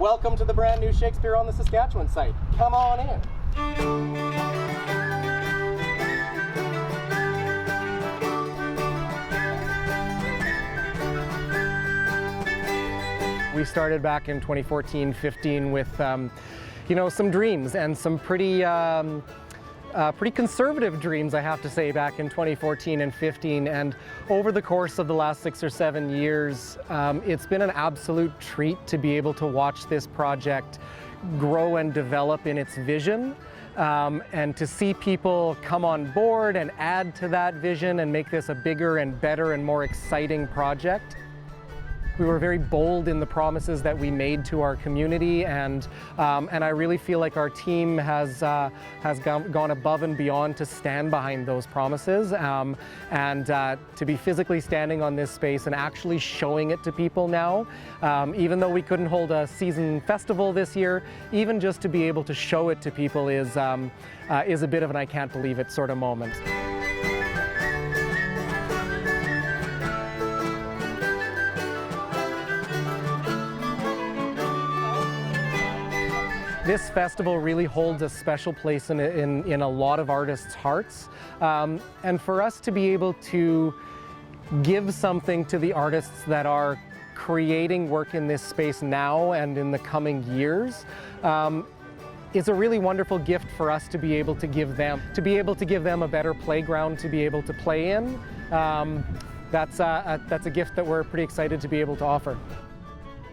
Welcome to the brand new Shakespeare on the Saskatchewan site. Come on in. We started back in 2014-15 with, some dreams and some pretty conservative dreams, I have to say, back in 2014 and 15. And over the course of the last 6 or 7 years, it's been an absolute treat to be able to watch this project grow and develop in its vision, and to see people come on board and add to that vision and make this a bigger and better and more exciting project. We were very bold in the promises that we made to our community, and I really feel like our team has gone above and beyond to stand behind those promises, and to be physically standing on this space and actually showing it to people now. Even though we couldn't hold a season festival this year, even just to be able to show it to people is a bit of an I can't believe it sort of moment. This festival really holds a special place in a lot of artists' hearts, and for us to be able to give something to the artists that are creating work in this space now and in the coming years is a really wonderful gift for us to be able to give them. To be able to give them a better playground to be able to play in, that's a gift that we're pretty excited to be able to offer.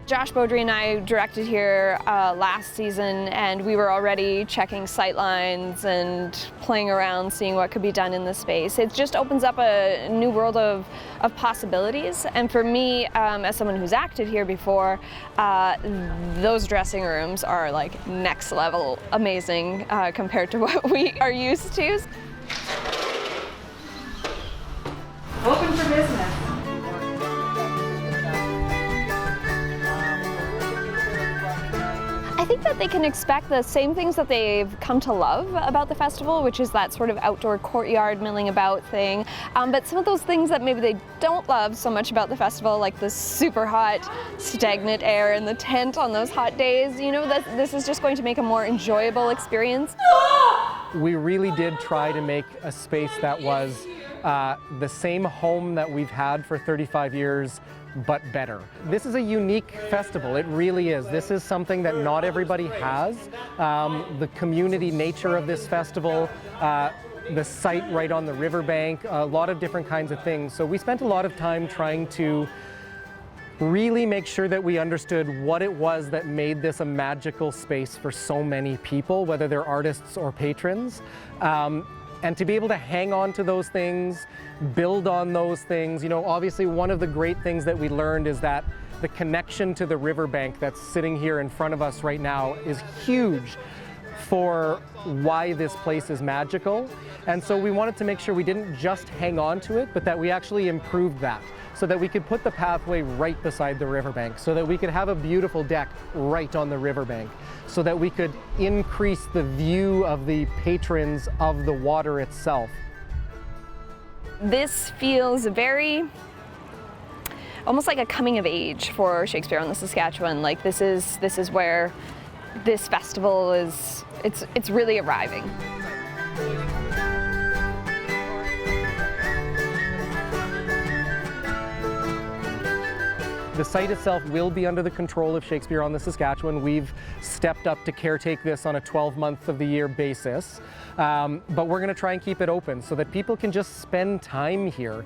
Josh Beaudry and I directed here last season, and we were already checking sightlines and playing around, seeing what could be done in the space. It just opens up a new world of possibilities, and for me, as someone who's acted here before, those dressing rooms are like next level amazing compared to what we are used to. Open for business. I think that they can expect the same things that they've come to love about the festival, which is that sort of outdoor courtyard milling about thing. But some of those things that maybe they don't love so much about the festival, like the super hot, stagnant air in the tent on those hot days, this is just going to make a more enjoyable experience. We really did try to make a space that was the same home that we've had for 35 years, but better. This is a unique festival, it really is. This is something that not everybody has. The community nature of this festival, the site right on the riverbank, a lot of different kinds of things. So we spent a lot of time trying to really make sure that we understood what it was that made this a magical space for so many people, whether they're artists or patrons. And to be able to hang on to those things, build on those things. Obviously one of the great things that we learned is that the connection to the riverbank that's sitting here in front of us right now is huge for why this place is magical. And so we wanted to make sure we didn't just hang on to it, but that we actually improved that, so that we could put the pathway right beside the riverbank, so that we could have a beautiful deck right on the riverbank, so that we could increase the view of the patrons of the water itself. This feels almost like a coming of age for Shakespeare on the Saskatchewan. Like this is where this festival is, it's really arriving. The site itself will be under the control of Shakespeare on the Saskatchewan. We've stepped up to caretake this on a 12-month of the year basis, but we're going to try and keep it open so that people can just spend time here,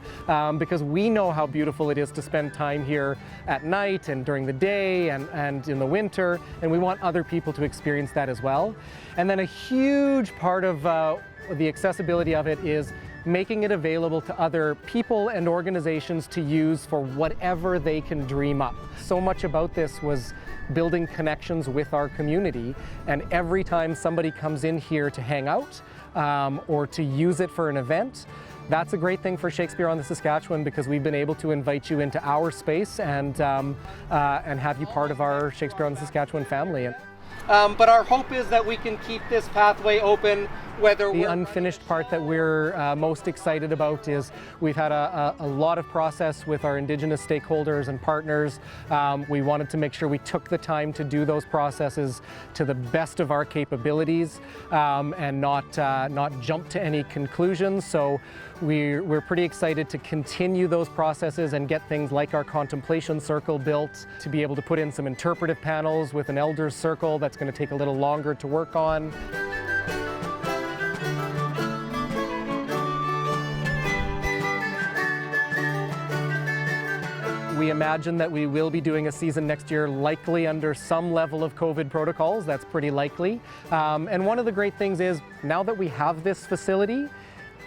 because we know how beautiful it is to spend time here at night and during the day and in the winter, and we want other people to experience that as well. And then a huge part of the accessibility of it is making it available to other people and organizations to use for whatever they can dream up. So much about this was building connections with our community, and every time somebody comes in here to hang out or to use it for an event, that's a great thing for Shakespeare on the Saskatchewan, because we've been able to invite you into our space and have you part of our Shakespeare on the Saskatchewan family. but our hope is that we can keep this pathway open. Whether the unfinished part that we're most excited about is we've had a lot of process with our Indigenous stakeholders and partners. We wanted to make sure we took the time to do those processes to the best of our capabilities and not jump to any conclusions. So we're pretty excited to continue those processes and get things like our contemplation circle built, to be able to put in some interpretive panels with an elders circle that's going to take a little longer to work on. We imagine that we will be doing a season next year, likely under some level of COVID protocols. That's pretty likely. And one of the great things is, now that we have this facility,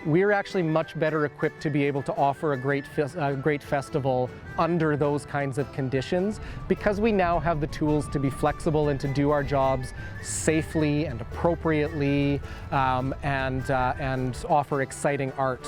we're actually much better equipped to be able to offer a great festival under those kinds of conditions, because we now have the tools to be flexible and to do our jobs safely and appropriately and offer exciting art.